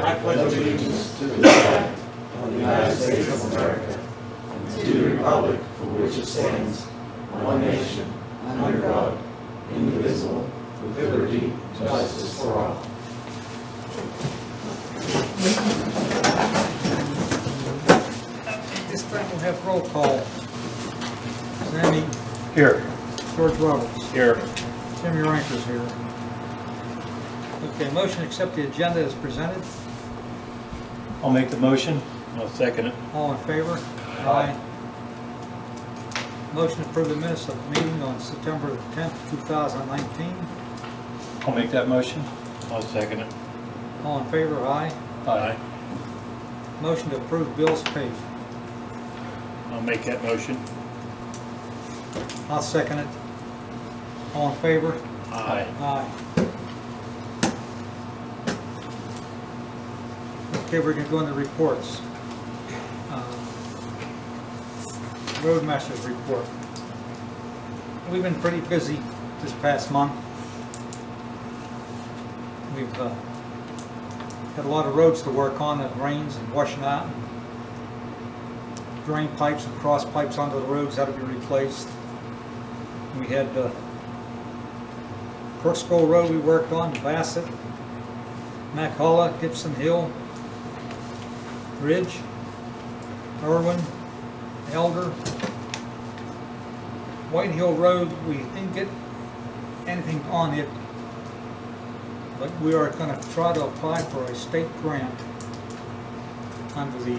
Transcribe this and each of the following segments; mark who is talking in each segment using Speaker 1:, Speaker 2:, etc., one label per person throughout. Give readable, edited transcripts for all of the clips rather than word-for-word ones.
Speaker 1: I pledge allegiance to the flag of the United States of America and to the republic for which it stands, one nation, under God, indivisible, with liberty and justice for all.
Speaker 2: This time we'll have roll call. Sammy.
Speaker 3: Here.
Speaker 2: George Roberts.
Speaker 3: Here.
Speaker 2: Jimmy Ranker's here. Okay, motion to accept the agenda as presented.
Speaker 3: I'll make the motion. I'll second it.
Speaker 2: All in favor? Aye. Motion to approve the minutes of the meeting on September 10th, 2019.
Speaker 3: I'll make that motion. I'll second it.
Speaker 2: All in favor? Aye.
Speaker 3: Aye.
Speaker 2: Motion to approve bills paid.
Speaker 3: I'll make that motion.
Speaker 2: I'll second it. All in favor?
Speaker 3: Aye.
Speaker 2: Aye. Okay, we're going to go into reports. Roadmaster's report. We've been pretty busy this past month. We've had a lot of roads to work on. It rains and washing out. And drain pipes and cross pipes onto the roads had to be replaced. We had Crooksville Road we worked on, Bassett, McCullough, Gibson Hill, Ridge, Irwin, Elder. White Hill Road, we didn't get anything on it, but we are going to try to apply for a state grant under the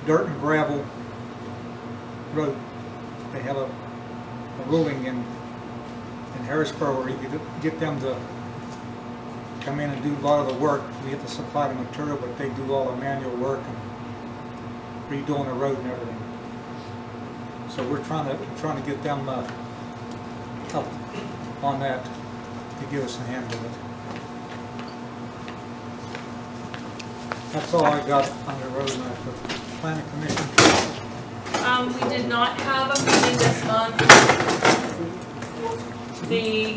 Speaker 2: dirt and gravel road. They have a ruling in Harrisburg where you could get them to come in and do a lot of the work. We have to supply the material, but they do all the manual work and redoing the road and everything. So we're trying to get them up on that to give us a hand with it. That's all I got on the roadmap. Planning Commission.
Speaker 4: We did not have a meeting this month. The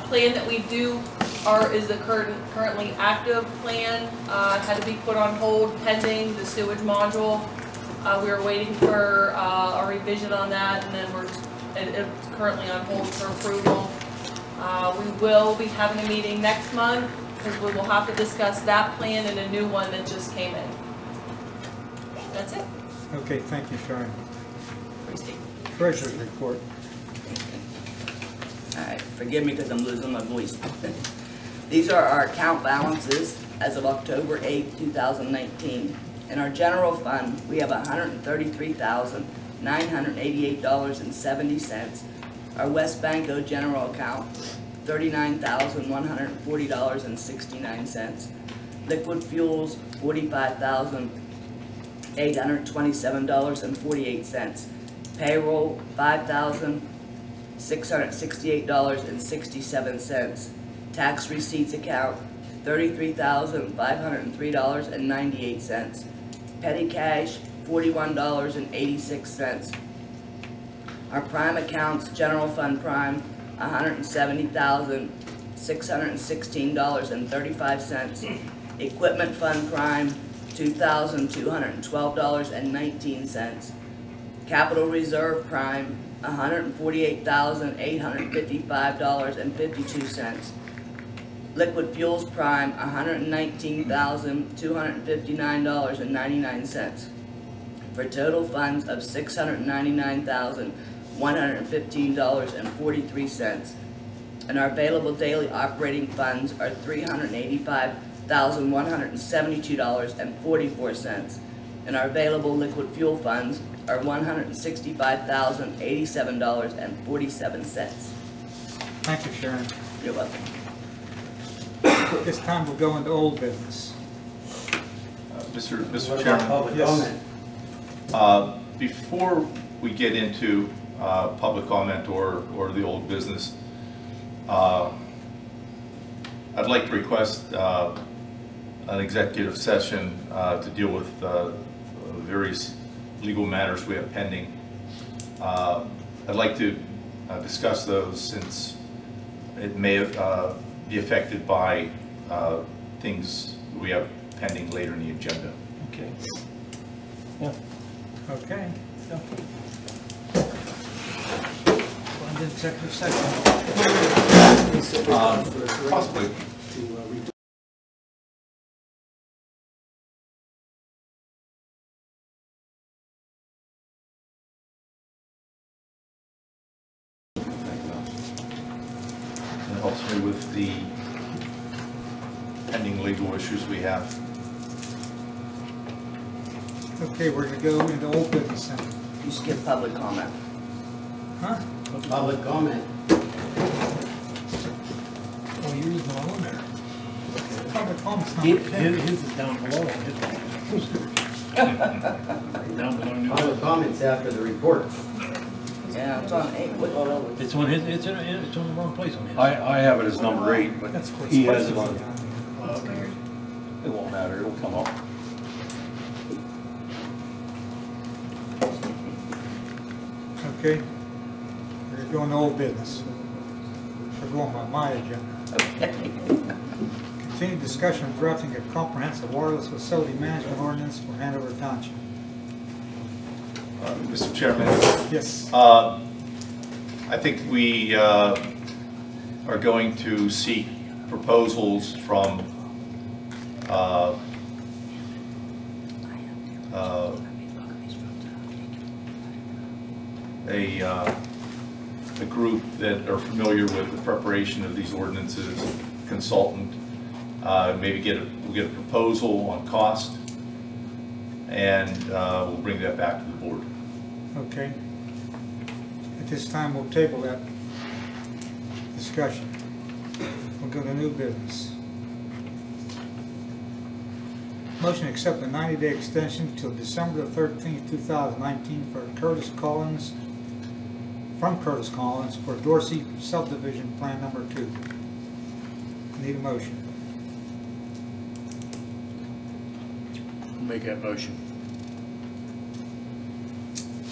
Speaker 4: plan that we do is the currently active plan. Had to be put on hold pending the sewage module. We were waiting for a revision on that, and then it's currently on hold for approval. We will be having a meeting next month because we will have to discuss that plan and a new one that just came in. That's it.
Speaker 2: Okay, thank you, Sharon. Treasurer's report.
Speaker 5: Alright, forgive me because I'm losing my voice. These are our account balances as of October 8, 2019. In our general fund, we have $133,988.70. Our West Banco general account, $39,140.69. Liquid fuels, $45,827.48. Payroll, $5,668.67. Tax receipts account, $33,503.98. Petty cash, $41.86. Our prime accounts, general fund prime, $170,616.35. Equipment fund prime, $2,212.19. Capital reserve prime, $148,855.52. Liquid fuels prime, $119,259.99. For total funds of $699,115.43. And our available daily operating funds are $385,172.44. And our available liquid fuel funds are $165,087.47.
Speaker 2: Thank you, Sharon.
Speaker 5: You're welcome.
Speaker 2: This time we'll go into old business.
Speaker 6: Mr. Chairman,
Speaker 2: Yes.
Speaker 6: before we get into public comment or the old business, I'd like to request an executive session to deal with various legal matters we have pending. I'd like to discuss those since it may be affected by things we have pending later in the agenda.
Speaker 3: Okay. Yeah.
Speaker 2: Okay.
Speaker 3: Yeah.
Speaker 2: Going to executive session.
Speaker 6: Possibly. It helps me with the pending legal issues we have.
Speaker 2: Okay, we're gonna go into old business then.
Speaker 5: You skip public comment.
Speaker 2: Huh?
Speaker 1: Public comment.
Speaker 2: Oh, you're using my own there. Public comment's not.
Speaker 3: His is down below. Down below.
Speaker 1: Public comments after the report.
Speaker 5: Yeah, it's on 8. What-
Speaker 3: It's on his, it's on the wrong place on his.
Speaker 7: I have it as number 8, but
Speaker 2: That's what's
Speaker 7: he has
Speaker 2: supposed
Speaker 7: it
Speaker 2: to be
Speaker 7: on,
Speaker 2: down
Speaker 3: Oh, okay.
Speaker 7: it won't matter, it'll come up.
Speaker 2: there. Okay. We're gonna go into old business. We're going by my agenda.
Speaker 5: Okay.
Speaker 2: Continued discussion of drafting a comprehensive wireless facility management ordinance for Hanover Township.
Speaker 6: Mr. Chairman,
Speaker 2: Yes.
Speaker 6: I think we are going to seek proposals from a group that are familiar with the preparation of these ordinances, consultant. Maybe we'll get a proposal on cost, and we'll bring that back to the board.
Speaker 2: Okay. At this time, we'll table that discussion. We'll go to new business. Motion to accept the 90-day extension till December the 13th, 2019 for Curtis Collins, from Curtis Collins for Dorsey subdivision plan number 2. Need a motion.
Speaker 3: Make that motion.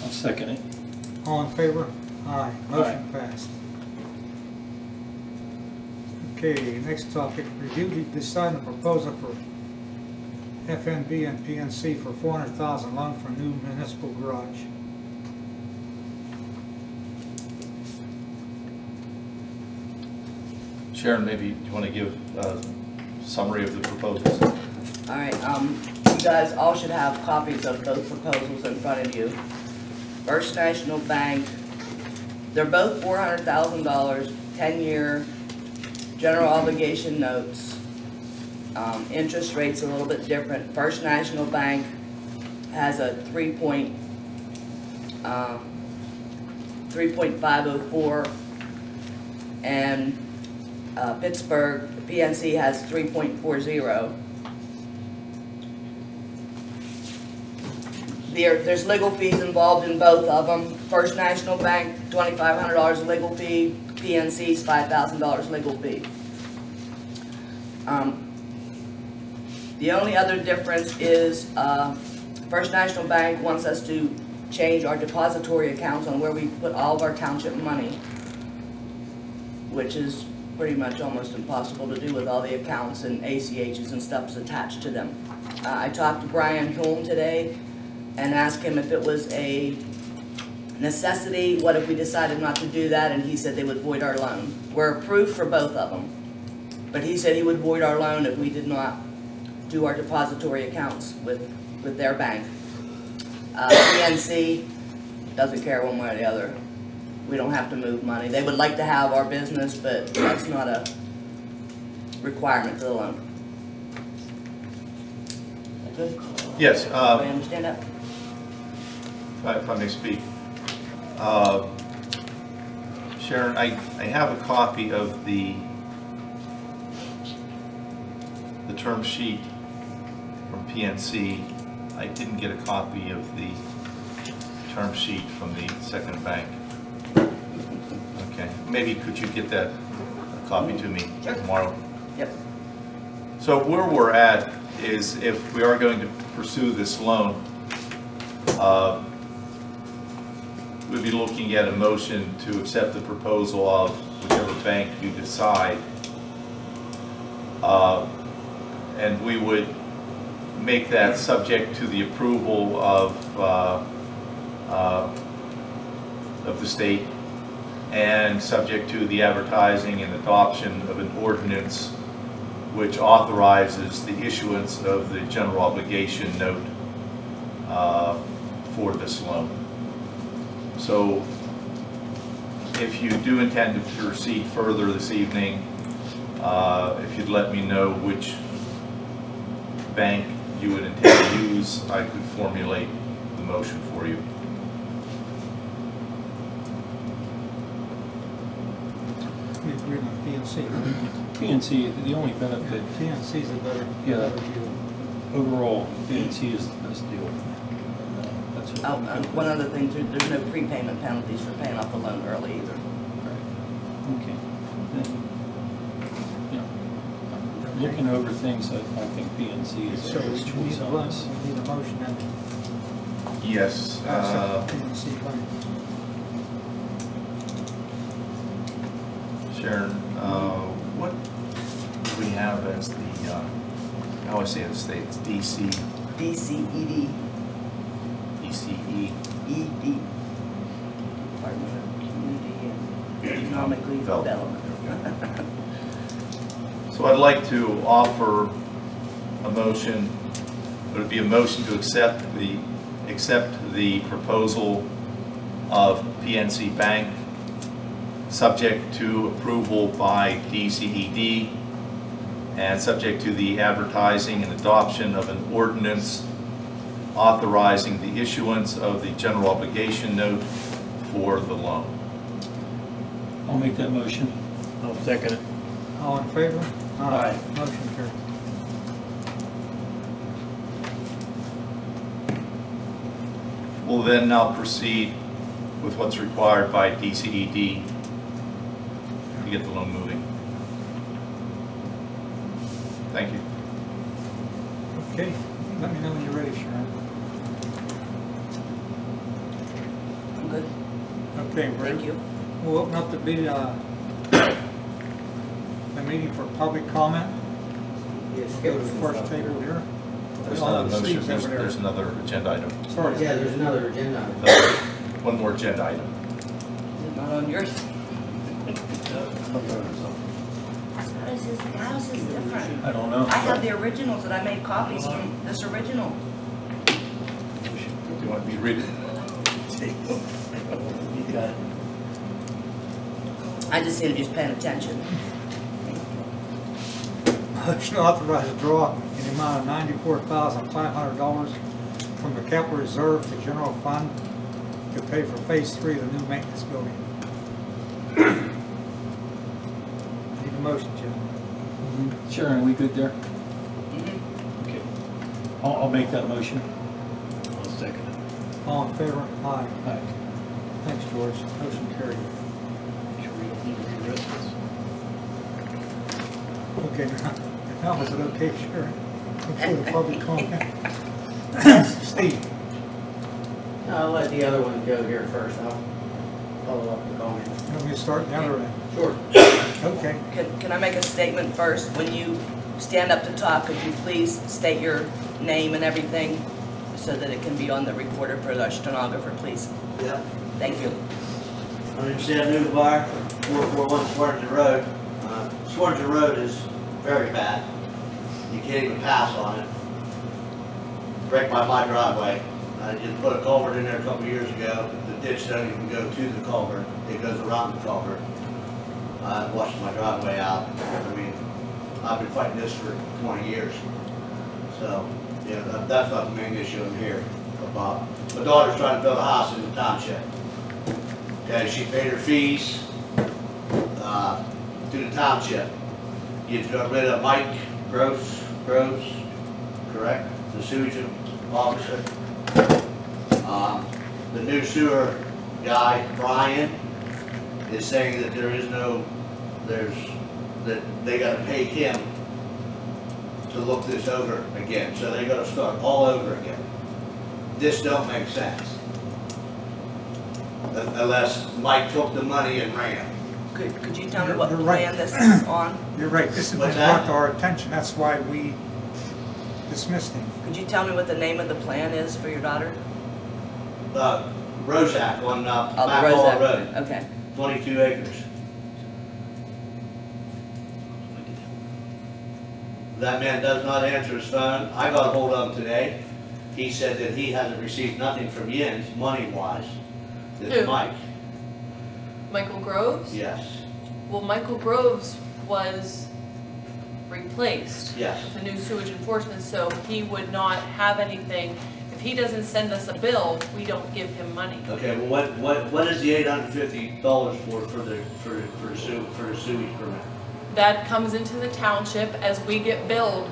Speaker 7: I'll second it.
Speaker 2: All in favor? Aye. Motion passed. Okay, next topic, review decide on proposal for FNB and PNC for $400,000 loan for a new municipal garage.
Speaker 6: Sharon, maybe you want to give a summary of the proposals?
Speaker 5: All right, you guys all should have copies of both proposals in front of you. First National Bank, they're both $400,000, 10-year general obligation notes. Interest rate's a little bit different. First National Bank has a 3.504, and Pittsburgh PNC has 3.40. There's legal fees involved in both of them. First National Bank, $2,500 legal fee. PNC's $5,000 legal fee. The only other difference is First National Bank wants us to change our depository accounts on where we put all of our township money, which is pretty much almost impossible to do with all the accounts and ACHs and stuff attached to them. I talked to Brian Hulme today and asked him if it was a necessity, what if we decided not to do that, and he said they would void our loan. We're approved for both of them, but he said he would void our loan if we did not do our depository accounts with their bank. PNC doesn't care one way or the other. We don't have to move money. They would like to have our business, but that's not a requirement to the loan. Is that good?
Speaker 6: Yes.
Speaker 5: Everybody understand that?
Speaker 6: If I may speak. Sharon, I have a copy of the term sheet from PNC. I didn't get a copy of the term sheet from the second bank. Okay, maybe could you get that copy to me tomorrow?
Speaker 5: Yep.
Speaker 6: So where we're at is, if we are going to pursue this loan, we'd be looking at a motion to accept the proposal of whichever bank you decide. And we would make that subject to the approval of the state, and subject to the advertising and adoption of an ordinance which authorizes the issuance of the general obligation note for this loan. So if you do intend to proceed further this evening, if you'd let me know which bank you would intend to use, I could formulate the motion for you.
Speaker 2: We agree on PNC.
Speaker 7: PNC, the only benefit,
Speaker 2: PNC is a better
Speaker 7: Yeah.
Speaker 2: deal.
Speaker 7: overall, PNC is the best deal. And, that's what
Speaker 5: Oh,
Speaker 7: we go with.
Speaker 5: one other thing too, there's no prepayment penalties for paying off the loan early either.
Speaker 7: Right. Okay. Then, looking over things, I think PNC is
Speaker 2: So
Speaker 7: the best
Speaker 2: we
Speaker 7: choice on this.
Speaker 2: need a motion and
Speaker 6: Yes.
Speaker 2: PNC bank.
Speaker 6: Sharon, what do we have as the, how I say it, it's DC,
Speaker 5: DCED,
Speaker 6: DCE?
Speaker 5: ED, Department of Community and Economically Development.
Speaker 6: So I'd like to offer a motion, it would be a motion to accept the proposal of PNC Bank, subject to approval by DCED, and subject to the advertising and adoption of an ordinance authorizing the issuance of the general obligation note for the loan.
Speaker 7: I'll make that motion.
Speaker 3: I'll second it.
Speaker 2: All in favor?
Speaker 7: Aye.
Speaker 2: Motion carried.
Speaker 6: We'll then now proceed with what's required by DCED to get the loan moving. Thank you.
Speaker 2: Okay, let me know when you're ready, Sharon.
Speaker 5: I'm good,
Speaker 2: Okay,
Speaker 5: thank you.
Speaker 2: we'll open up the meeting for public comment.
Speaker 1: Yes.
Speaker 2: Go to the first table here.
Speaker 6: There's
Speaker 2: All
Speaker 6: another
Speaker 2: the
Speaker 6: motion,
Speaker 2: sleeves over there.
Speaker 6: there's another agenda item.
Speaker 2: Sorry.
Speaker 1: Yeah, there's another agenda item.
Speaker 6: One more agenda item.
Speaker 5: Is it not on yours? How is this different?
Speaker 7: I don't know.
Speaker 5: I have the originals and I made copies from this original.
Speaker 6: Do you want me to read it?
Speaker 3: You got it.
Speaker 5: I just seem just paying attention.
Speaker 2: Motion to authorize a draw in the amount of $94,500 from the capital reserve to general fund to pay for phase 3 of the new maintenance building. Need a motion, Jim.
Speaker 7: Sharon, are we good there?
Speaker 5: Mhm.
Speaker 7: Okay. I'll make that motion.
Speaker 3: I'll second it.
Speaker 2: All in favor? Aye.
Speaker 7: Aye.
Speaker 2: Thanks, George. Motion carried.
Speaker 3: Should we need to read the rest of this?
Speaker 2: Okay, now is it okay, Sharon? Before the public comment? Steve?
Speaker 1: No, I'll let the other one go here first. I'll follow up the comments.
Speaker 2: You want me to start the other end?
Speaker 1: Sure.
Speaker 2: Okay.
Speaker 5: Can I make a statement first? When you stand up to talk, could you please state your name and everything so that it can be on the recorder for the stenographer, please?
Speaker 8: Yeah,
Speaker 5: Thank you.
Speaker 8: my name's Sam Newbar, 441 Swarton Road. Swarton Road is very bad. You can't even pass on it. Right by my driveway. I just put a culvert in there a couple years ago. The ditch doesn't even go to the culvert. It goes around the culvert. I washed my driveway out. I mean, I've been fighting this for 20 years. So, yeah, that's not the main issue in here. About my daughter's trying to build a house in the township. Okay, she paid her fees to the township. You got rid of Mike Groves, correct? The sewage officer. The new sewer guy, Brian, is saying that that they gotta pay him to look this over again. So they gotta start all over again. This don't make sense. Unless Mike took the money and ran.
Speaker 5: Could you tell me what
Speaker 2: You're right.
Speaker 5: plan this is on?
Speaker 2: You're right. This has been
Speaker 8: What's
Speaker 2: brought
Speaker 8: that?
Speaker 2: to our attention. That's why we dismissed him.
Speaker 5: Could you tell me what the name of the plan is for your daughter?
Speaker 8: Rosac on,
Speaker 5: Oh, the
Speaker 8: Mac Hall
Speaker 5: Roseac.
Speaker 8: Road,
Speaker 5: Okay.
Speaker 8: 22 acres. That man does not answer his phone. I got a hold of him today. He said that he hasn't received nothing from Jens, money-wise. It's
Speaker 4: Who?
Speaker 8: Mike,
Speaker 4: Michael Groves?
Speaker 8: yes,
Speaker 4: Well, Michael Groves was replaced
Speaker 8: yes.
Speaker 4: with the new sewage enforcement, so he would not have anything. If he doesn't send us a bill, we don't give him money.
Speaker 8: Okay, well, what is the $850 for the sewage permit?
Speaker 4: That comes into the township as we get billed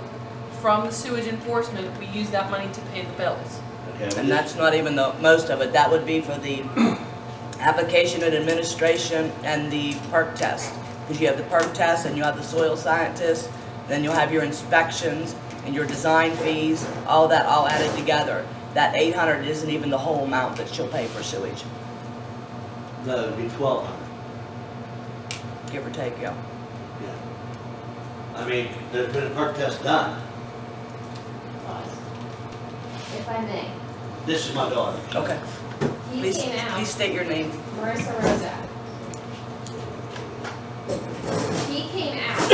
Speaker 4: from the sewage enforcement. We use that money to pay the bills.
Speaker 8: Okay, well,
Speaker 5: And that's not even the, most of it. That would be for the application and administration and the perk test. Because you have the perk test and you have the soil scientist, then you'll have your inspections and your design fees, all that all added together. That 800 isn't even the whole amount that she'll pay for sewage,
Speaker 8: no, it'd be 1,200.
Speaker 5: give or take, yeah.
Speaker 8: Yeah. I mean, there's been a perk test done.
Speaker 9: If I may.
Speaker 8: This is my daughter.
Speaker 5: Okay.
Speaker 9: He
Speaker 5: Please,
Speaker 9: came out,
Speaker 5: please state your name.
Speaker 9: Marissa Rozak. He came out,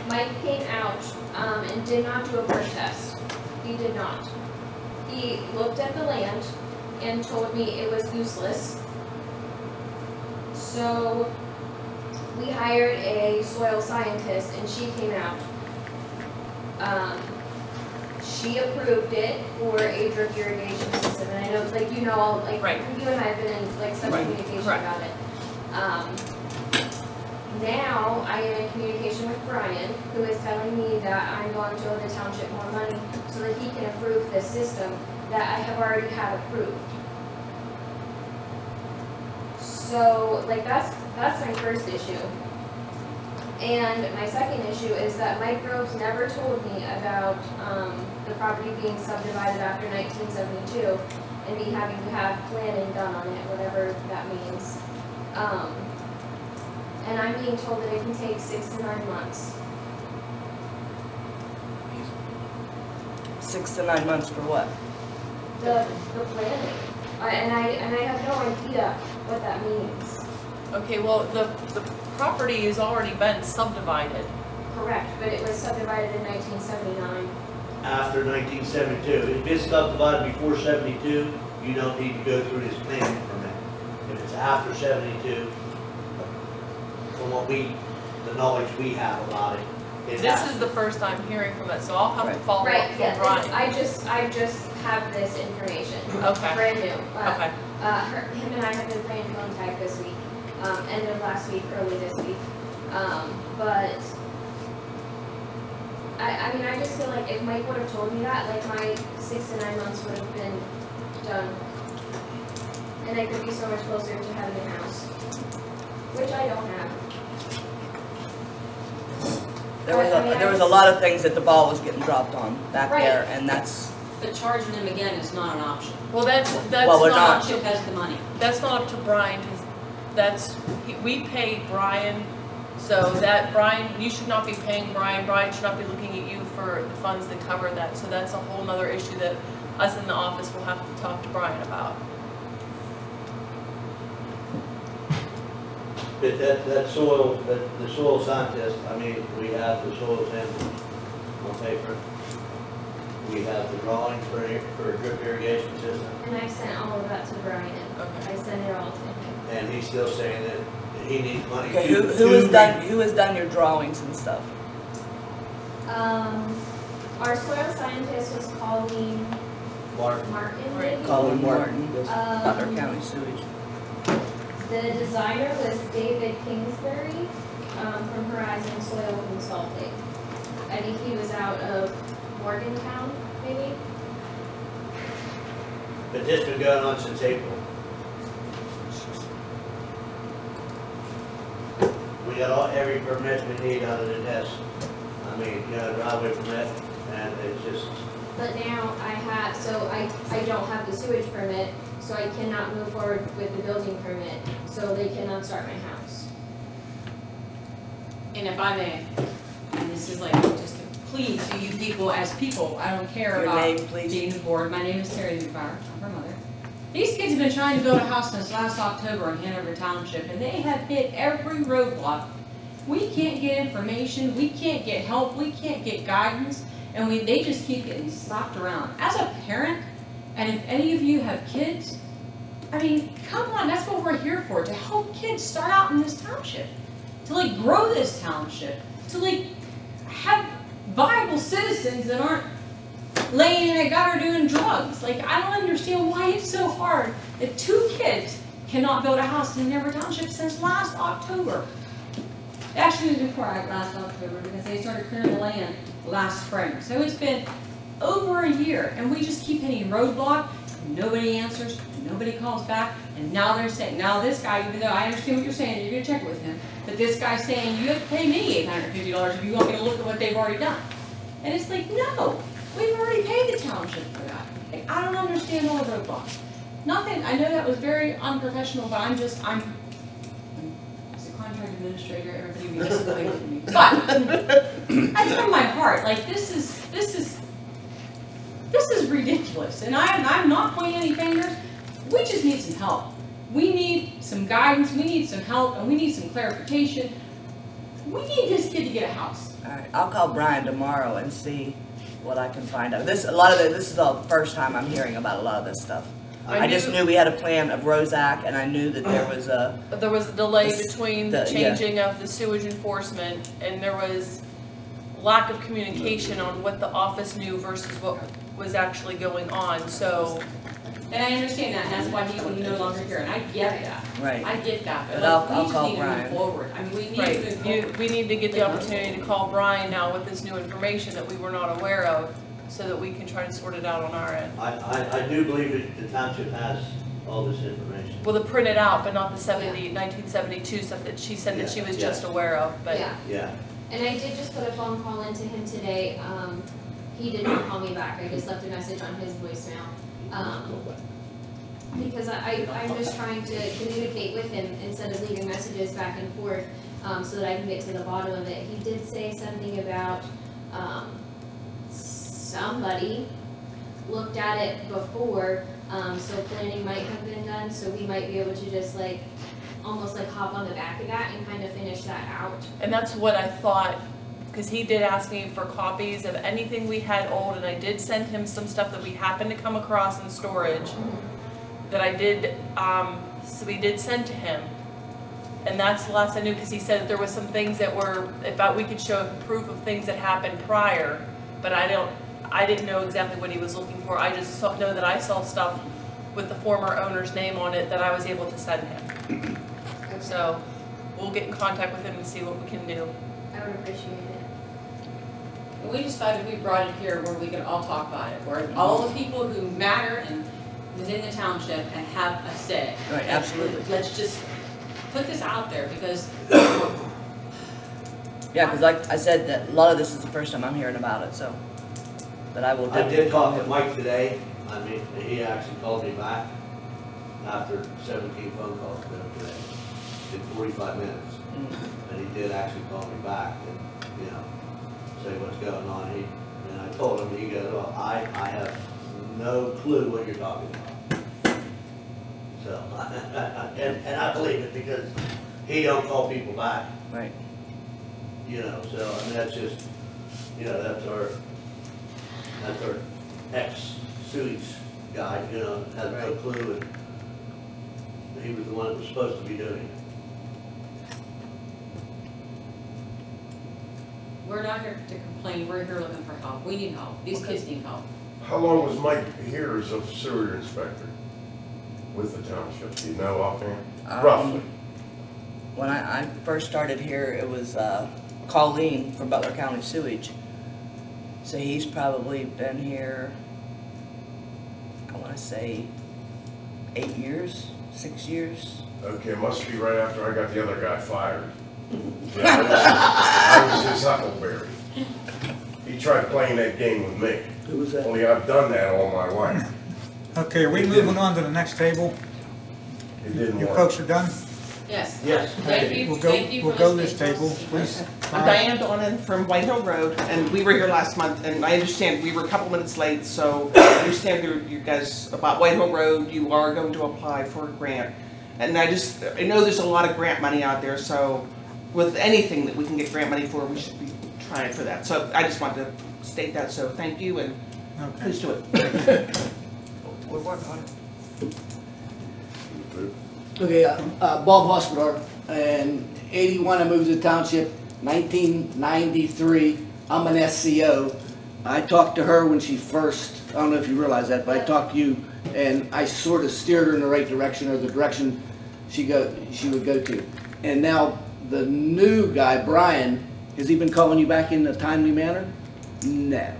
Speaker 9: Mike came out, and did not do a perk test. He did not. He looked at the land and told me it was useless. So we hired a soil scientist and she came out. She approved it for a drip irrigation system, and I know, like, you know, like,
Speaker 4: Right.
Speaker 9: you and I have been in, like, some
Speaker 4: Right.
Speaker 9: communication
Speaker 4: Correct.
Speaker 9: about it. Now, I am in communication with Brian, who is telling me that I'm going to owe the township more money so that he can approve this system that I have already had approved. So, like, that's my first issue. And my second issue is that Mike Groves never told me about the property being subdivided after 1972 and me having to have planning done on it, whatever that means. And I'm being told that it can take 6 to 9 months.
Speaker 5: 6 to 9 months for what?
Speaker 9: The planning. And I have no idea what that means.
Speaker 4: Okay, well, the property has already been subdivided.
Speaker 9: Correct, but it was subdivided in 1979.
Speaker 8: After 1972. If it's subdivided before 72, you don't need to go through this planning permit. If it's after 72, from what the knowledge we have about it, it's
Speaker 4: This
Speaker 8: after.
Speaker 4: is the first I'm hearing from it, so I'll have to follow up
Speaker 9: Right,
Speaker 4: with
Speaker 9: yeah,
Speaker 4: Brian.
Speaker 9: I just have this information.
Speaker 4: Okay.
Speaker 9: Brand new.
Speaker 4: Okay.
Speaker 9: Him and I have been playing phone tag this week, end of last week, early this week. But I mean, I just feel like if Mike would have told me that, like, my 6 to 9 months would have been done. And I could be so much closer to having a house, which I don't have.
Speaker 5: There was a lot of things that the ball was getting dropped on back
Speaker 9: Right.
Speaker 5: there, and that's,
Speaker 10: But charging them again is not an option.
Speaker 4: Well, that's
Speaker 5: Well, we're
Speaker 4: not,
Speaker 5: not.
Speaker 10: Township has the money.
Speaker 4: that's not up to Brian, 'cause we pay Brian, so that Brian, you should not be paying Brian, Brian should not be looking at you for the funds that cover that, so that's a whole nother issue that us in the office will have to talk to Brian about.
Speaker 8: But the soil scientist, I mean, we have the soil samples on paper. We have the drawings for a drip irrigation system,
Speaker 9: And I've sent all of that to Brian.
Speaker 4: Okay.
Speaker 9: I sent it all to him.
Speaker 8: and he's still saying that he needs money
Speaker 5: okay,
Speaker 8: to.
Speaker 5: who has done your drawings and stuff?
Speaker 9: Our soil scientist was Colleen
Speaker 8: Martin.
Speaker 9: Martin,
Speaker 4: Right.
Speaker 9: maybe?
Speaker 5: Colin Morton,
Speaker 9: Um,
Speaker 5: Butler County Sewage.
Speaker 9: The designer was David Kingsbury, from Horizon Soil Consulting. I think he was out of Morgantown, maybe?
Speaker 8: But this been going on since April. We got every permit we need other than this. I mean, you know, driveway permit, and it's just,
Speaker 9: But now I don't have the sewage permit, so I cannot move forward with the building permit, so they cannot start my house.
Speaker 10: And if I may, and this is like just a plea to you people as people, I don't care
Speaker 5: Your
Speaker 10: about
Speaker 5: name, please.
Speaker 10: being the board, my name is Terry Newfire, I'm her mother. These kids have been trying to build a house since last October in Hanover Township, and they have hit every roadblock. We can't get information, we can't get help, we can't get guidance, and they just keep getting slapped around. As a parent, and if any of you have kids, I mean, come on, that's what we're here for, to help kids start out in this township, to like grow this township, to like have viable citizens that aren't laying in a gutter doing drugs. Like, I don't understand why it's so hard that 2 kids cannot build a house in Hanover Township since last October. Actually, it was before last October, because they started clearing the land last spring. So it's been over a year, and we just keep hitting roadblock. Nobody answers, nobody calls back, and now they're saying, now this guy, even though I understand what you're saying, you're gonna check with him, but this guy's saying, you have to pay me $850 if you want me to look at what they've already done. And it's like, no, we've already paid the township for that. Like, I don't understand all the roadblocks. Nothing, I know that was very unprofessional, but I'm as a contract administrator, everybody be disappointed with me. But, that's from my heart, like, this is ridiculous, and I'm not pointing any fingers. We just need some help. We need some guidance, we need some help, and we need some clarification. We need this kid to get a house.
Speaker 5: All right, I'll call Brian tomorrow and see what I can find out. This is all the first time I'm hearing about a lot of this stuff. I just knew we had a plan of Rosac, and I knew that there was a
Speaker 4: delay between the changing of the sewage enforcement, and there was lack of communication on what the office knew versus what was actually going on, so.
Speaker 10: And I understand that, and that's why he's no longer here, and I get that.
Speaker 5: Right.
Speaker 10: I get that, but
Speaker 5: I'll
Speaker 10: like, we just
Speaker 5: call
Speaker 10: need to
Speaker 5: Brian.
Speaker 10: move forward. I mean, we need to
Speaker 4: Right,
Speaker 10: move forward.
Speaker 4: we need to get the opportunity to call Brian now with this new information that we were not aware of, so that we can try to sort it out on our end.
Speaker 8: I do believe that the township has all this information.
Speaker 4: Well, the printed out, but not the 1972 stuff that she said that she was just aware of, but.
Speaker 9: Yeah.
Speaker 8: Yeah.
Speaker 9: And I did just put a phone call into him today. He did not call me back. I just left a message on his voicemail. Because I'm just trying to communicate with him instead of leaving messages back and forth, so that I can get to the bottom of it. He did say something about, somebody looked at it before, so planning might have been done, so we might be able to just like, almost like hop on the back of that and kind of finish that out.
Speaker 4: And that's what I thought, because he did ask me for copies of anything we had old, and I did send him some stuff that we happened to come across in storage that I did, so we did send to him. And that's the last I knew, because he said that there was some things that were, about we could show proof of things that happened prior, but I didn't know exactly what he was looking for. I just know that I saw stuff with the former owner's name on it that I was able to send him. So we'll get in contact with him and see what we can do.
Speaker 9: I would appreciate it.
Speaker 10: And we decided we brought it here where we could all talk about it, where all the people who matter and within the township and have a say.
Speaker 5: Right, absolutely.
Speaker 10: Let's just put this out there, because
Speaker 5: Yeah, because like I said, that a lot of this is the first time I'm hearing about it, so. But I will
Speaker 8: I
Speaker 5: definitely.
Speaker 8: did talk to Mike today. I mean, he actually called me back after 17 phone calls to him today in 45 minutes. And he did actually call me back and, you know, say what's going on. And I told him, he goes, well, I have no clue what you're talking about. So, and I believe it because he don't call people back.
Speaker 5: Right.
Speaker 8: You know, so, I mean, that's just, you know, that's our ex-sewage guy, you know, has no clue, and he was the one that was supposed to be doing it.
Speaker 10: we're not here to complain, we're here looking for help. We need help. These kids need help.
Speaker 1: How long was Mike here as a sewer inspector with the township? Do you know offhand? Roughly.
Speaker 5: When I first started here, it was Colleen from Butler County Sewage. So he's probably been here, I want to say, 8 years, 6 years.
Speaker 1: Okay, it must be right after I got the other guy fired. Yeah, I was his huckleberry. He tried playing that game with me.
Speaker 8: Who was that?
Speaker 1: Only I've done that all my life.
Speaker 2: Okay, are we moving on to the next table?
Speaker 1: It didn't
Speaker 2: You
Speaker 1: work.
Speaker 2: folks are done?
Speaker 10: Yes.
Speaker 8: Yes.
Speaker 10: Thank you,
Speaker 2: We'll go,
Speaker 10: thank you for
Speaker 2: we'll go this
Speaker 10: listening.
Speaker 2: table, please.
Speaker 11: I'm Diane Donan from White Hill Road, and we were here last month, and I understand we were a couple minutes late, so I understand you guys, about White Hill Road, you are going to apply for a grant. And I know there's a lot of grant money out there, so with anything that we can get grant money for, we should be trying for that. So I just wanted to state that, so thank you, and please do it.
Speaker 5: We're working on it.
Speaker 12: Okay, Bob Hospital, and 81 I moved to the township, 1993, I'm an SCO. I talked to her when she first, I don't know if you realize that, but I talked to you, and I sort of steered her in the right direction, or the direction she would go to. And now the new guy, Brian, has he been calling you back in a timely manner? No,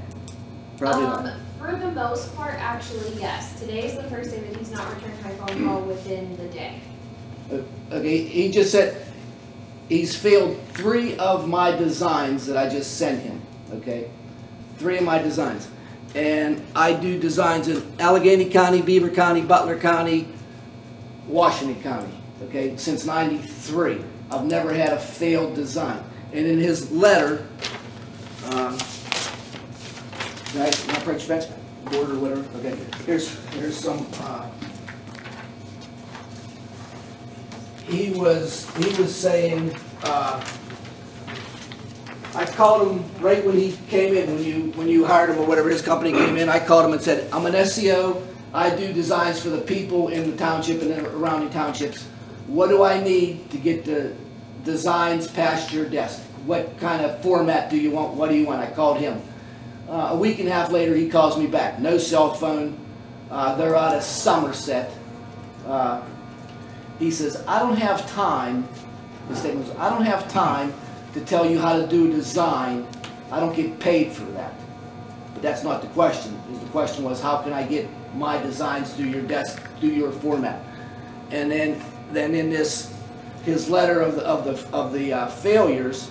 Speaker 12: probably not.
Speaker 9: For the most part, actually, yes. Today is the first day that he's not returned my phone call within the day.
Speaker 12: Okay, he just said he's failed 3 of my designs that I just sent him, okay? 3 of my designs. And I do designs in Allegheny County, Beaver County, Butler County, Washington County, okay, since '93. I've never had a failed design. And in his letter, can I print you back? Board or whatever? Okay, here's some, he was saying, I called him right when he came in, when you hired him or whatever, his company came in, I called him and said, I'm an SEO, I do designs for the people in the township and around the townships. What do I need to get the designs past your desk? What kind of format do you want? What do you want? I called him. A week and a half later, he calls me back. No cell phone. They're out of Somerset. He says, I don't have time, his statement was, I don't have time to tell you how to do a design. I don't get paid for that. But that's not the question. The question was, how can I get my designs through your desk, through your format? And then in this, his letter of the failures,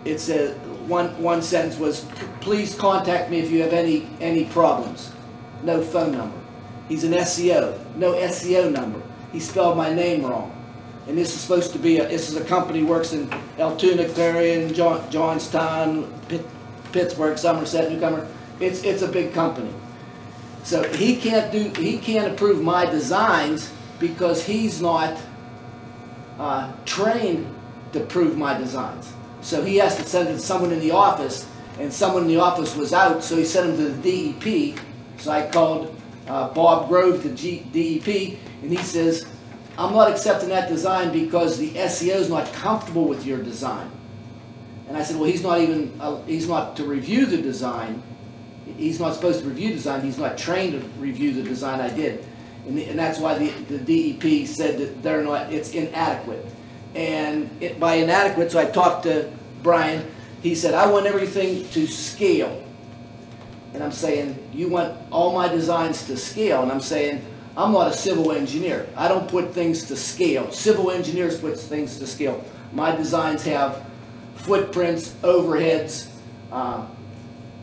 Speaker 12: it says, one sentence was, please contact me if you have any problems. No phone number. He's an SEO. No SEO number. He spelled my name wrong. And this is supposed to be this is a company works in Altoona, Clarion, Johnstown, Pittsburgh, Somerset, Newcomer. It's a big company. So he can't approve my designs because he's not trained to prove my designs. So he has to send it to someone in the office, and someone in the office was out, so he sent him to the DEP. So I called Bob Grove to DEP, and he says, I'm not accepting that design because the SEO is not comfortable with your design. And I said, well, he's not to review the design. He's not supposed to review design. He's not trained to review the design I did. And that's why the DEP said that it's inadequate. And by inadequate, so I talked to Brian, he said, I want everything to scale. And I'm saying, you want all my designs to scale? And I'm saying, I'm not a civil engineer. I don't put things to scale. Civil engineers put things to scale. My designs have footprints, overheads,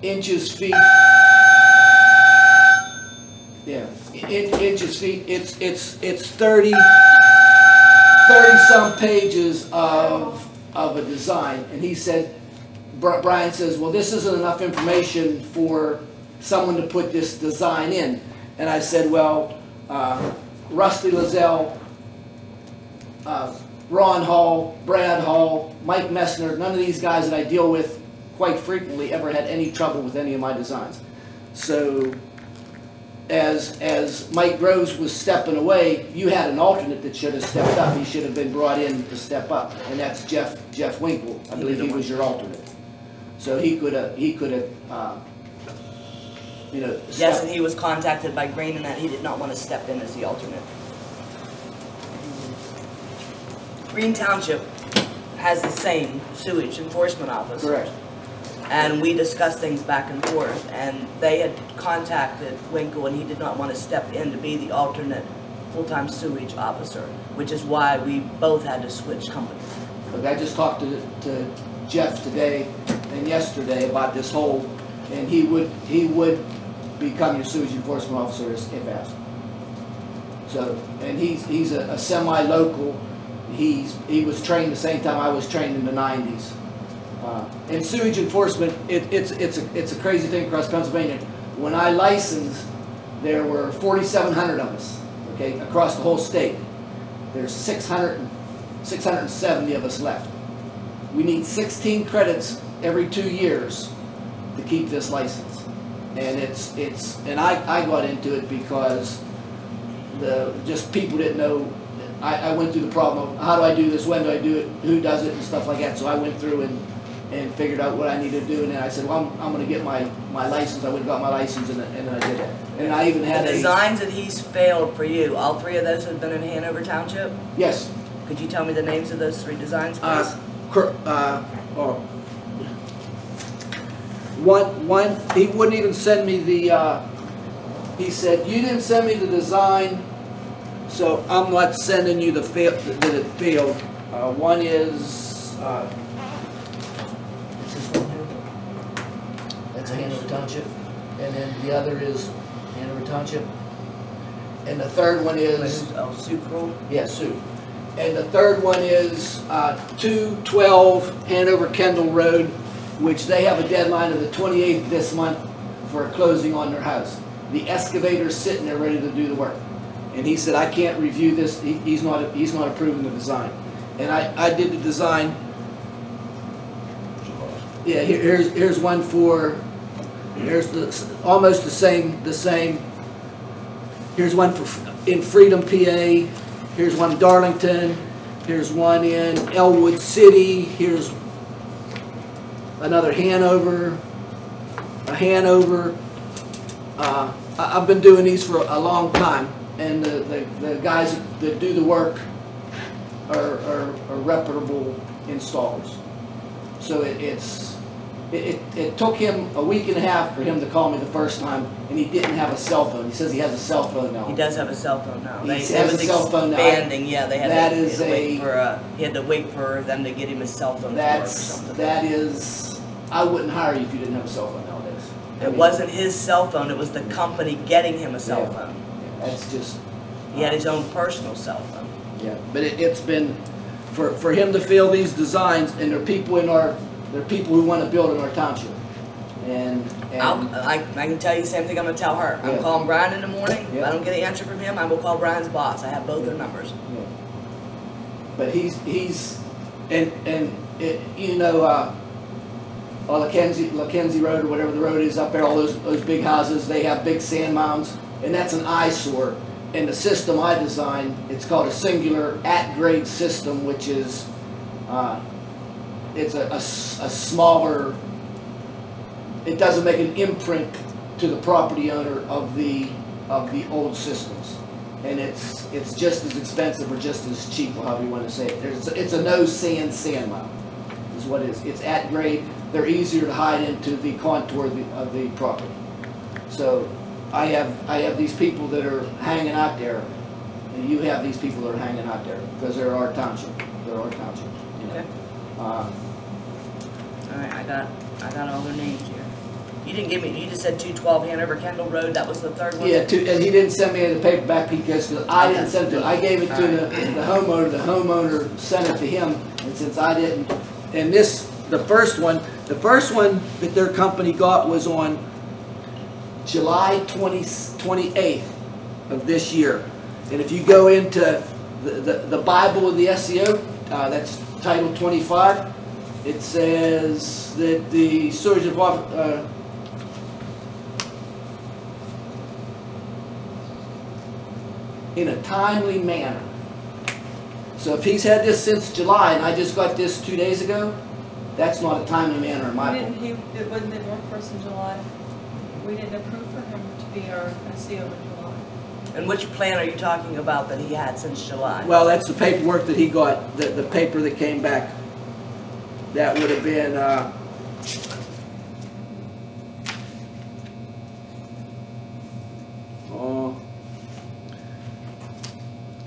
Speaker 12: inches, feet. Yeah, inches, feet. It's 30 some pages of a design. And he said, Brian says, well, this isn't enough information for someone to put this design in. And I said, well, Rusty Lozelle, Ron Hall, Brad Hall, Mike Messner, none of these guys that I deal with quite frequently ever had any trouble with any of my designs. So as Mike Groves was stepping away, you had an alternate that should have stepped up. He should have been brought in to step up, and that's Jeff Winkle. I believe he was your alternate. So he could have, you know.
Speaker 5: Yes, and he was contacted by Green and that he did not want to step in as the alternate. Green Township has the same sewage enforcement officer.
Speaker 12: Correct.
Speaker 5: And we discussed things back and forth, and they had contacted Winkle and he did not want to step in to be the alternate full-time sewage officer, which is why we both had to switch companies.
Speaker 12: Look, I just talked to Jeff today and yesterday about this whole, and he would become your sewage enforcement officer if asked. So, and he's a semi-local, He was trained the same time I was trained in the 90s. And sewage enforcement, it's a crazy thing across Pennsylvania. When I licensed, there were 4,700 of us, okay, across the whole state. There's 670 of us left. We need 16 credits every 2 years to keep this license. And and I got into it because just people didn't know. I went through the problem of how do I do this, when do I do it, who does it, and stuff like that. So I went through and figured out what I needed to do, and then I said, well, I'm going to get my license. I went and got my license, and then I did it. And I even had
Speaker 5: The designs that he's failed for you, all 3 of those have been in Hanover Township?
Speaker 12: Yes.
Speaker 5: Could you tell me the names of those 3 designs, please?
Speaker 12: One, he wouldn't even send me the, he said, you didn't send me the design, so I'm not sending you the field. One is, what's this one here? That's Hanover Township. And then the other is Hanover Township. And the third one is...
Speaker 5: Oh, Sioux Cruel?
Speaker 12: Yeah, Sioux. And the third one is 212 Hanover Kendall Road, which they have a deadline of the 28th this month for a closing on their house. The excavator's sitting there ready to do the work. And he said, I can't review this, he's not approving the design. And I did the design. Yeah, here's one for, here's almost the same. Here's one in Freedom, PA. Here's one in Darlington. Here's one in Elwood City. Here's another Hanover. A Hanover. I've been doing these for a long time, and the guys that do the work are reputable installers. So it took him a week and a half for him to call me the first time, and he didn't have a cell phone. He says he has a cell phone now.
Speaker 5: He does have a cell phone now.
Speaker 12: He has a cell phone now.
Speaker 5: Expanding, yeah, they had
Speaker 12: That
Speaker 5: to,
Speaker 12: is
Speaker 5: he had to wait for them to get him his cell phone to work or something.
Speaker 12: That is, I wouldn't hire you if you didn't have a cell phone nowadays.
Speaker 5: It wasn't his cell phone, it was the company getting him a cell phone.
Speaker 12: Yeah, that's just...
Speaker 5: He had his own personal cell phone.
Speaker 12: Yeah, but it's been, for him to fill these designs, and there are people who want to build in our township. And
Speaker 5: I can tell you the same thing I'm going to tell her. I'm calling Brian in the morning. If I don't get an answer from him, I will call Brian's boss. I have both their numbers.
Speaker 12: Yeah. But you know, Lackenzie Road, or whatever the road is up there, all those big houses, they have big sand mounds, and that's an eyesore. And the system I designed, it's called a singular at-grade system, which is, it's a smaller, it doesn't make an imprint to the property owner of the old systems. And it's just as expensive or just as cheap, or however you want to say it. It's a no sand mound, is what it is. It's at grade. They're easier to hide into the contour of the property. So I have these people that are hanging out there, and you have these people that are hanging out there because they're our township. They're our township. You know?
Speaker 5: Okay. All right, I got all their names here. You didn't give me. You just said 212 Hanover Kendall Road. That was the third one.
Speaker 12: Yeah, and he didn't send me the paperback because I didn't send it to him. I gave it to the homeowner. The homeowner sent it to him, and since I didn't, and the first one that their company got was on July 28th of this year. And if you go into the Bible of the SEO, that's Title 25, it says that the sewage in a timely manner. So if he's had this since July and I just got this 2 days ago, that's not a timely manner in my book.
Speaker 4: It wasn't in work for us in July. We didn't approve for him to be our SEO in July.
Speaker 5: And which plan are you talking about that he had since July?
Speaker 12: Well, that's the paperwork that he got, the paper that came back. That would have been,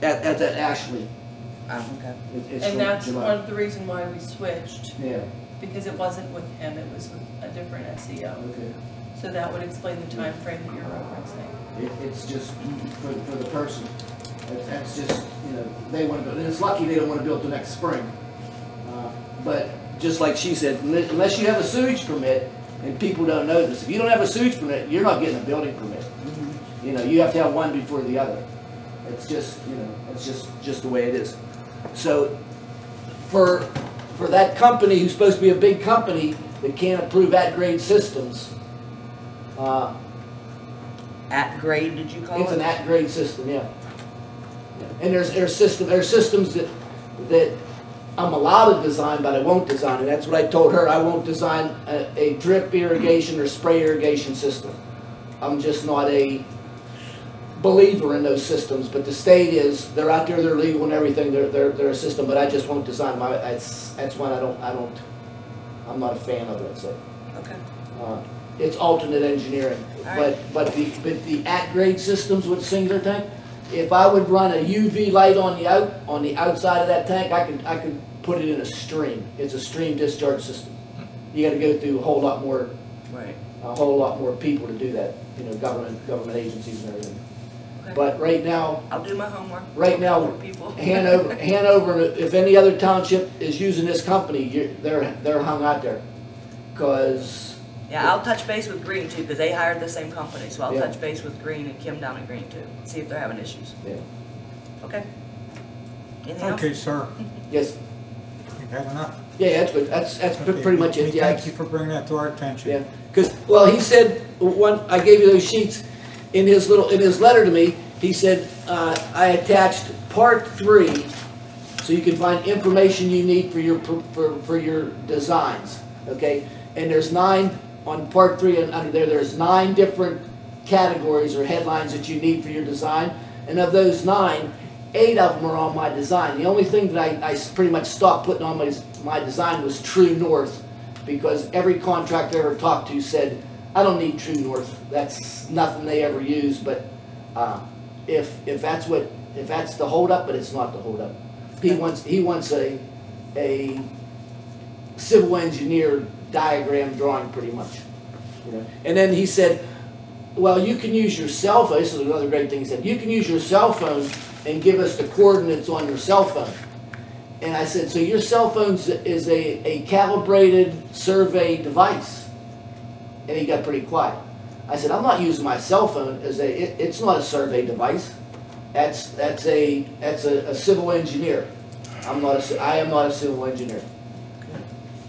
Speaker 12: at that Ashley.
Speaker 5: Okay.
Speaker 4: And that's one of the reasons why we switched.
Speaker 12: Yeah.
Speaker 4: Because it wasn't with him, it was with a different SEO.
Speaker 12: Okay.
Speaker 4: So that would explain the time frame that you're referencing.
Speaker 12: It's just for the person. That's just, you know, they want to build, and it's lucky they don't want to build till next spring. But just like she said, unless you have a sewage permit, and people don't know this, if you don't have a sewage permit, you're not getting a building permit. You know, you have to have one before the other. It's just, you know, it's just the way it is. So for that company who's supposed to be a big company that can't approve at-grade systems,
Speaker 5: At grade, did you call it?
Speaker 12: it's an at-grade system, yeah. And there's systems that I'm allowed to design, but I won't design, and that's what I told her. I won't design a drip irrigation or spray irrigation system. I'm just not a believer in those systems, but the state is. They're out there, they're legal and everything. They're a system, but I just won't design my. That's one I'm not a fan of it. So.
Speaker 5: Okay.
Speaker 12: It's alternate engineering,
Speaker 5: Right.
Speaker 12: but the at-grade systems with singular tank. If I would run a UV light on the outside of that tank, I could put it in a stream. It's a stream discharge system. You got to go through a whole lot more people to do that. You know, government agencies and everything.
Speaker 5: Okay.
Speaker 12: But right now,
Speaker 5: I'll do my homework.
Speaker 12: right now,
Speaker 5: More people.
Speaker 12: Hanover. If any other township is using this company, they're hung out there, because.
Speaker 5: Yeah, I'll touch base with Green too, because they hired the same company, so I'll
Speaker 12: Yeah.
Speaker 5: touch base with Green and Kim down at Green too, see if they're having issues.
Speaker 12: Yeah.
Speaker 5: Okay. Anything else?
Speaker 2: Okay, sir,
Speaker 12: Yes.
Speaker 2: you've had enough.
Speaker 12: Yeah, that's good. That's
Speaker 2: Okay,
Speaker 12: pretty much
Speaker 2: we
Speaker 12: it. Yeah.
Speaker 2: Thank you for bringing that to our attention.
Speaker 12: Yeah, because, well, he said, I gave you those sheets, in his letter to me, he said, I attached part 3, so you can find information you need for your designs, okay? And there's 9, on part 3 and under there's 9 different categories or headlines that you need for your design, and of those 9, 8 of them are on my design. The only thing that I pretty much stopped putting on my design was True North, because every contractor I ever talked to said, I don't need True North. That's nothing they ever use. But if that's the holdup, but it's not the holdup. He wants a civil engineer diagram drawing, pretty much. You know? And then he said, well, you can use your cell phone. This is another great thing he said. You can use your cell phone and give us the coordinates on your cell phone. And I said, so your cell phone is a calibrated survey device? And he got pretty quiet. I said, I'm not using my cell phone as it's not a survey device. That's a civil engineer. I am not a civil engineer.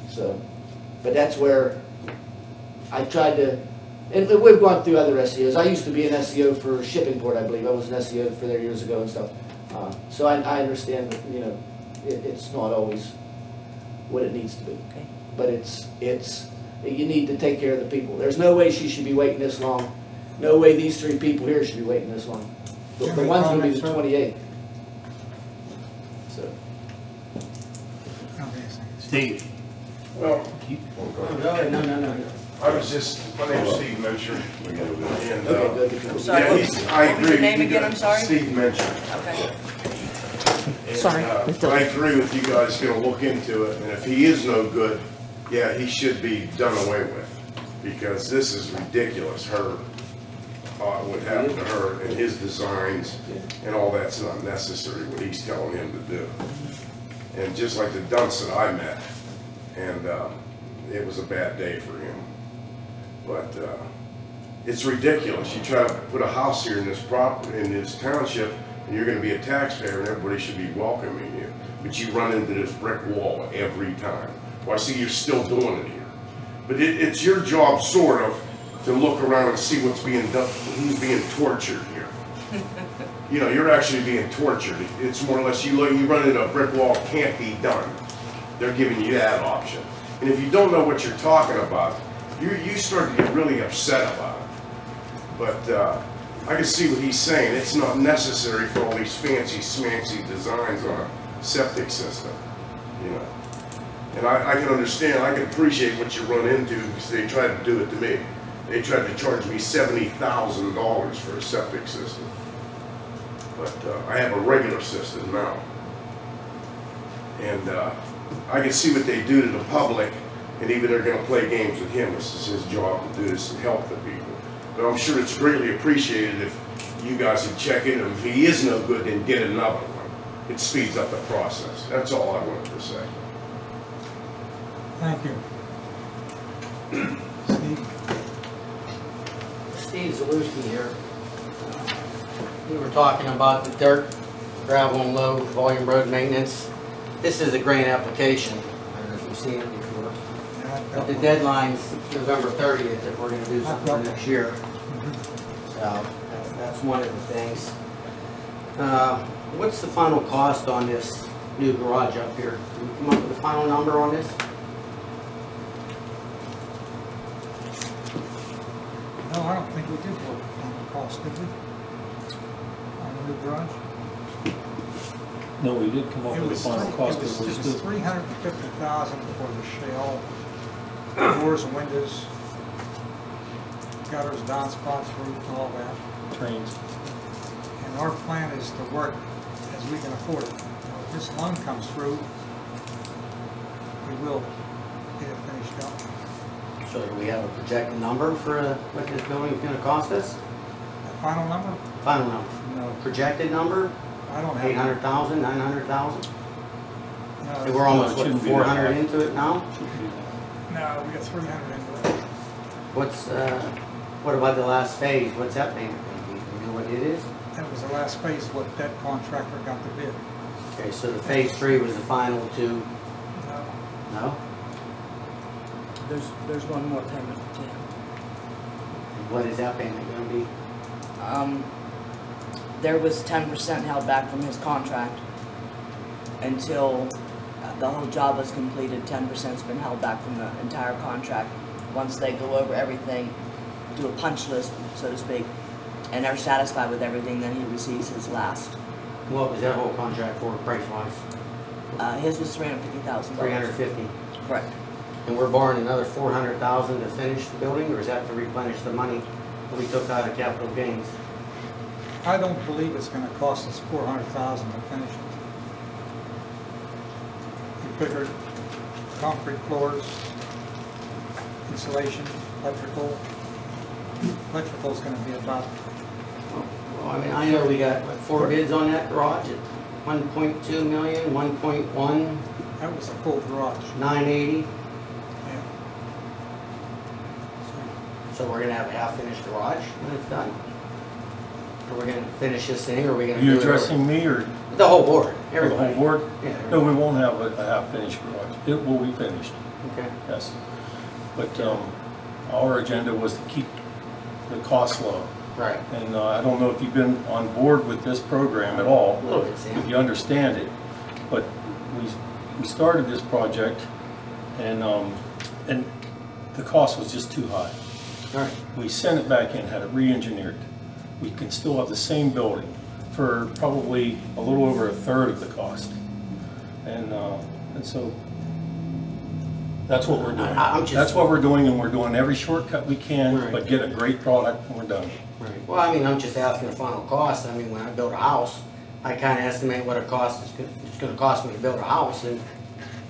Speaker 12: So, but that's where I tried to, and we've gone through other SEOs. I used to be an SEO for Shippingport, I believe. I was an SEO for there years ago and stuff. So I understand that, you know, it's not always what it needs to be.
Speaker 5: Okay.
Speaker 12: But you need to take care of the people. There's no way she should be waiting this long. No way these 3 people here should be waiting this long. The one's going to be the 28th. So.
Speaker 3: Steve.
Speaker 1: Well,
Speaker 12: No.
Speaker 1: I was just, my name's Steve Mencher. And,
Speaker 12: Okay,
Speaker 5: I'm sorry,
Speaker 1: yeah,
Speaker 5: what
Speaker 1: I
Speaker 5: was
Speaker 1: agree.
Speaker 5: your name
Speaker 1: with you
Speaker 5: again, I'm
Speaker 1: guys.
Speaker 5: sorry?
Speaker 1: Steve Mencher.
Speaker 5: Okay.
Speaker 1: And,
Speaker 11: Sorry,
Speaker 1: I agree with you guys, gonna look into it, and if he is no good, yeah, he should be done away with. Because this is ridiculous, what happened to her and his designs and all that's not necessary, what he's telling him to do. And just like the dunce that I met, and it was a bad day for him. But it's ridiculous. You try to put a house here in this township, and you're going to be a taxpayer, and everybody should be welcoming you. But you run into this brick wall every time. Well, I see you're still doing it here. But it's your job, sort of, to look around and see what's being done, who's being tortured here. You know, you're actually being tortured. It's more or less you run into a brick wall, can't be done. They're giving you that option. And if you don't know what you're talking about, you start to get really upset about it. But I can see what he's saying. It's not necessary for all these fancy smancy designs on a septic system, you know. And I can understand, I can appreciate what you run into, because they tried to do it to me. They tried to charge me $70,000 for a septic system. But I have a regular system now. And I can see what they do to the public, and even they're going to play games with him. This is his job to do this and help the people. But I'm sure it's greatly appreciated if
Speaker 13: you guys would check in, and if he is no good, then get another one. It speeds up the process. That's all I wanted to say.
Speaker 2: Thank you. Steve?
Speaker 14: Steve Zaluski here. We were talking about the dirt, gravel and low volume road maintenance. This is a grant application. I don't know if you've seen it before. But the deadline's November 30th if we're going to do something next year. So that's one of the things. What's the final cost on this new garage up here? Can you come up with a final number on this?
Speaker 2: No, I don't think we did work on the cost, did we? On the new garage?
Speaker 3: No, we did come up with a final cost.
Speaker 2: It was $350,000 for the shell, doors and windows, gutters, downspouts, roof, and all that.
Speaker 3: Trains.
Speaker 2: And our plan is to work as we can afford it. Now, if this loan comes through, we will get it finished up.
Speaker 14: So do we have a projected number for what this building is going to cost us?
Speaker 2: The final number?
Speaker 14: Final number.
Speaker 2: No.
Speaker 14: Projected number?
Speaker 2: I don't have.
Speaker 14: 800,000, 900,000?
Speaker 2: No,
Speaker 14: We're almost,
Speaker 3: shouldn't
Speaker 14: what,
Speaker 3: be
Speaker 14: 400
Speaker 3: that high.
Speaker 14: into it now?
Speaker 2: No, we got 300 into it.
Speaker 14: What's, what about the last phase? What's that payment going to be? Do you know what it is?
Speaker 2: That was the last phase of what that contractor got the bid.
Speaker 14: Okay, so the phase 3 was the final to,
Speaker 2: No.
Speaker 14: no?
Speaker 5: There's one more payment, yeah.
Speaker 14: What is that payment going to be?
Speaker 5: There was 10% held back from his contract until the whole job was completed. 10%'s been held back from the entire contract. Once they go over everything, do a punch list, so to speak, and are satisfied with everything, then he receives his last.
Speaker 14: What was that whole contract for, price-wise?
Speaker 5: His was $350,000.
Speaker 14: 350.
Speaker 5: Correct.
Speaker 14: And we're borrowing another 400,000 to finish the building, or is that to replenish the money that we took out of capital gains?
Speaker 2: I don't believe it's gonna cost us $400,000 to finish it. You figured concrete floors, insulation, electrical. Electrical's gonna be about,
Speaker 14: Well, I mean, I know we got, what, 4 bids on that garage at 1.2 million, 1.1,
Speaker 2: that was a full garage.
Speaker 14: 980.
Speaker 2: Yeah.
Speaker 14: So we're gonna have a half-finished garage when it's done? Or we're gonna finish this thing, or are we
Speaker 3: Are
Speaker 14: gonna
Speaker 3: you
Speaker 14: do it?
Speaker 3: addressing me or
Speaker 14: The whole board,
Speaker 3: the
Speaker 14: everybody.
Speaker 3: whole board?
Speaker 14: Yeah.
Speaker 3: No, we won't have a half-finished garage. It will be finished,
Speaker 14: Okay.
Speaker 3: yes. But our agenda was to keep the costs low.
Speaker 14: Right.
Speaker 3: And I don't know if you've been on board with this program at all.
Speaker 14: A little bit, Sam.
Speaker 3: If you understand it, but we started this project and the cost was just too high.
Speaker 14: All right.
Speaker 3: We sent it back in, had it re-engineered. We can still have the same building for probably a little over a third of the cost. And so that's what we're doing. That's what we're doing, and we're doing every shortcut we can,
Speaker 14: Right.
Speaker 3: but get a great product when we're done.
Speaker 14: Right. Well, I mean, I'm just asking the final cost. I mean, when I build a house, I kind of estimate what it's going to cost me to build a house and,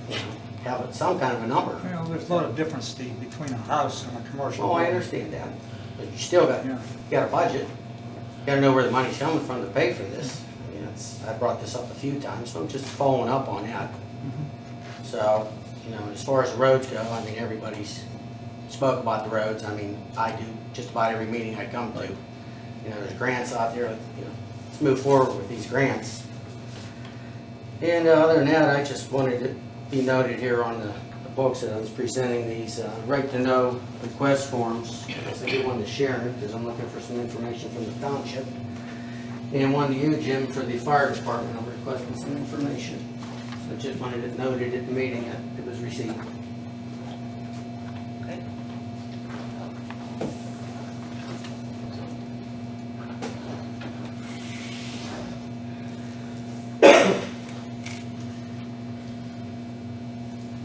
Speaker 14: you know, have some kind of a number.
Speaker 2: You know, there's a lot of difference, Steve, between a house and a commercial.
Speaker 14: Oh, I
Speaker 2: building.
Speaker 14: understand that. But you still got,
Speaker 2: Yeah.
Speaker 14: you got a budget. You got to know where the money's coming from to pay for this. I mean, I brought this up a few times, so I'm just following up on that. So, you know, as far as the roads go, I mean, everybody's spoke about the roads. I mean, I do just about every meeting I come to. You know, there's grants out there, you know, let's move forward with these grants. And other than that, I just wanted to be noted here on the books that I was presenting these right-to-know request forms. I guess I did one to Sharon, because I'm looking for some information from the township. And one to you, Jim, for the fire department. I'm requesting some information. So just wanted it noted at the meeting that it was received.
Speaker 5: Okay.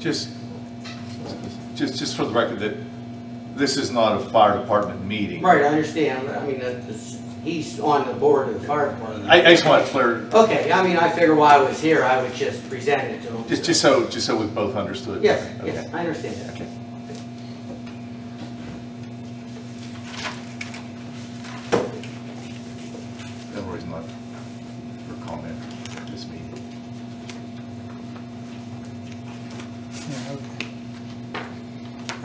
Speaker 6: Just for the record, that this is not a fire department meeting.
Speaker 14: Right, I understand, but I mean, he's on the board of the fire department.
Speaker 6: I just want to clear,
Speaker 14: Okay, I mean, I figure while I was here, I would just present it to him.
Speaker 6: just so we both understood.
Speaker 14: Yes,
Speaker 6: Okay.
Speaker 14: yes, I understand that.
Speaker 6: Okay.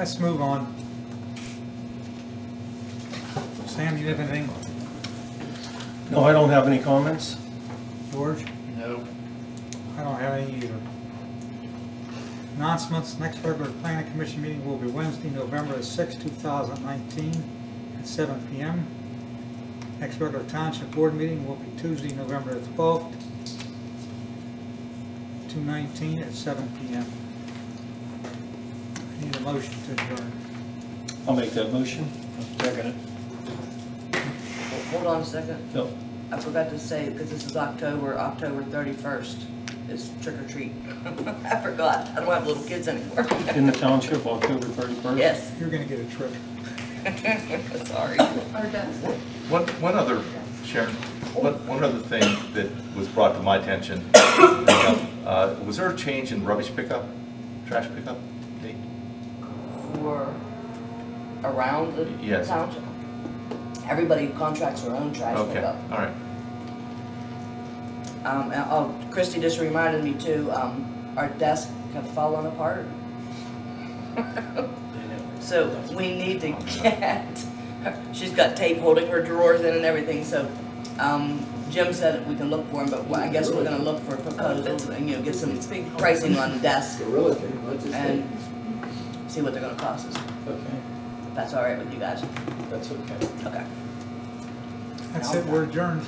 Speaker 2: let's move on. Sam, you have anything?
Speaker 3: No, I don't have any comments.
Speaker 2: George?
Speaker 1: No.
Speaker 2: I don't have any either. Announcements, next regular planning commission meeting will be Wednesday, November 6, 2019 at 7 p.m. Next regular township board meeting will be Tuesday, November 12th, 2019 at 7 p.m. I need a motion to adjourn.
Speaker 3: I'll make that motion.
Speaker 1: Second it.
Speaker 5: Hold on a second.
Speaker 3: Yep.
Speaker 5: I forgot to say, because this is October 31st is trick or treat. I forgot. I don't have little kids anymore.
Speaker 3: In the township, October 31st?
Speaker 5: Yes.
Speaker 2: You're gonna get a trip.
Speaker 5: Sorry.
Speaker 4: Our desk.
Speaker 6: One other, Sharon, one other thing that was brought to my attention. Was there a change in rubbish pickup, trash pickup date?
Speaker 5: For around the
Speaker 6: Yes.
Speaker 5: township. Everybody contracts their own trash
Speaker 6: Okay,
Speaker 5: pickup.
Speaker 6: all right.
Speaker 5: Christy just reminded me too, our desk kept falling apart. So we need to get, she's got tape holding her drawers in and everything, so, Jim said we can look for them, but I guess we're gonna look for proposals and, get some pricing on the desk and see what they're gonna cost us.
Speaker 3: Okay,
Speaker 5: If that's all right with you guys.
Speaker 3: that's okay.
Speaker 5: Okay.
Speaker 2: That's it, we're adjourned.